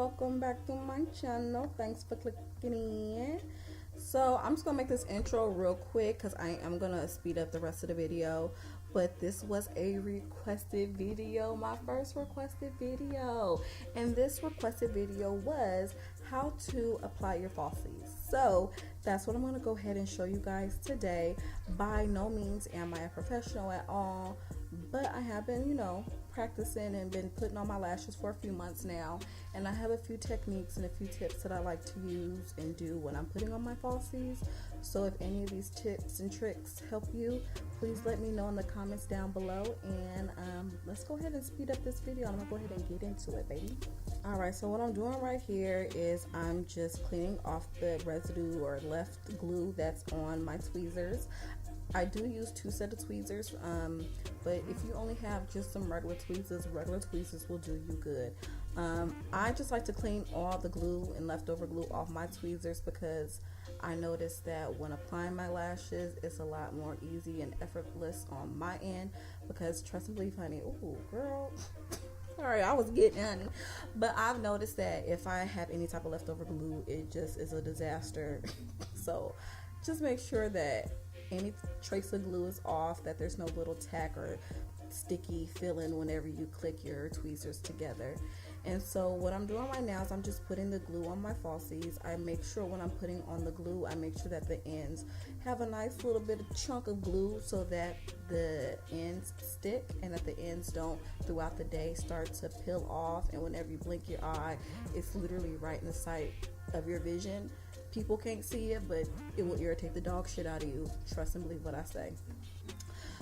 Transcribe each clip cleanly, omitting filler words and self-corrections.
welcome back to my channel. Thanks for clicking in. So I'm just gonna make this intro real quick because I am gonna speed up the rest of the video, but this was a requested video, my first requested video, and this requested video was how to apply your falsies. So that's what I'm gonna go ahead and show you guys today. By no means am I a professional at all, but I have been, practicing and been putting on my lashes for a few months now, and I have a few techniques and a few tips that I like to use and do when I'm putting on my falsies. So if any of these tips and tricks help you, please let me know in the comments down below, and let's go ahead and speed up this video. I'm gonna go ahead and get into it, baby. Alright, so what I'm doing right here is I'm just cleaning off the residue or left glue that's on my tweezers. I do use two sets of tweezers, but if you only have just some regular tweezers will do you good. I just like to clean all the glue and leftover glue off my tweezers because I noticed that when applying my lashes, it's a lot more easy and effortless on my end because trust and believe, honey, ooh, girl. Sorry, I was getting honey. But I've noticed that if I have any type of leftover glue, it just is a disaster. So just make sure that any trace of glue is off, that there's no little tack or sticky feeling whenever you click your tweezers together. And so what I'm doing right now is I'm just putting the glue on my falsies. I make sure when I'm putting on the glue, I make sure that the ends have a nice little bit of chunk of glue so that the ends stick and that the ends don't throughout the day start to peel off, and whenever you blink your eye, it's literally right in the sight of your vision. People can't see it, but it will irritate the dog shit out of you. Trust and believe what I say.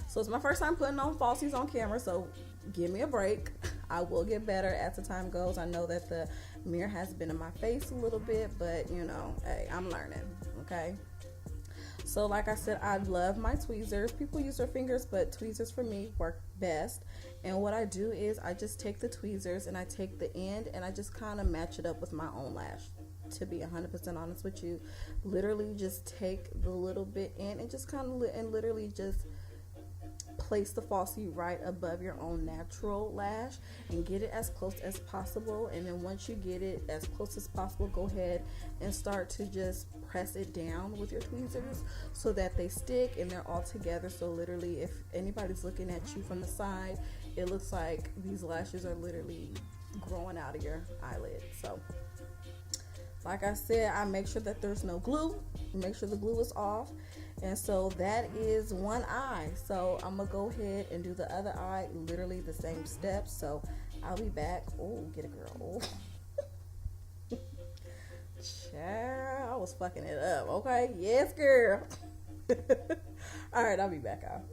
So it's my first time putting on falsies on camera, so give me a break. I will get better as the time goes. I know that the mirror has been in my face a little bit, but hey, I'm learning, okay? So like I said, I love my tweezers. People use their fingers, but tweezers for me work best. And what I do is I just take the tweezers and I take the end and I just kind of match it up with my own lash. To be 100% honest with you, literally just take the little bit in and just kind of literally just place the falsie right above your own natural lash and get it as close as possible. And then once you get it as close as possible, go ahead and start to just press it down with your tweezers so that they stick and they're all together. So literally, if anybody's looking at you from the side, it looks like these lashes are literally growing out of your eyelid. So like I said, I make sure that there's no glue, make sure the glue is off. And so that is one eye. So I'm gonna go ahead and do the other eye, literally the same steps. So I'll be back. Oh, get a girl. Oh. Child, I was fucking it up. Okay, yes, girl. All right, I'll be back out.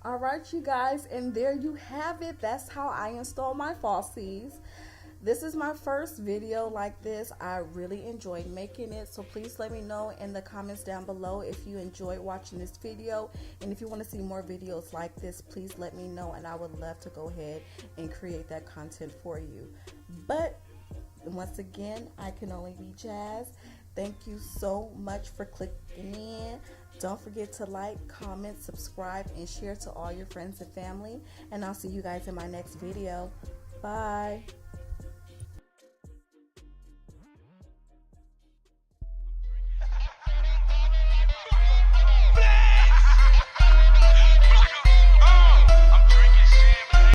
All right, you guys, and there you have it. That's how I install my falsies. This is my first video like this. I really enjoyed making it, so please let me know in the comments down below if you enjoyed watching this video, and if you want to see more videos like this, please let me know, and I would love to go ahead and create that content for you. But once again, I can only be Jazz. Thank you so much for clicking in. Don't forget to like, comment, subscribe, and share to all your friends and family. And I'll see you guys in my next video. Bye.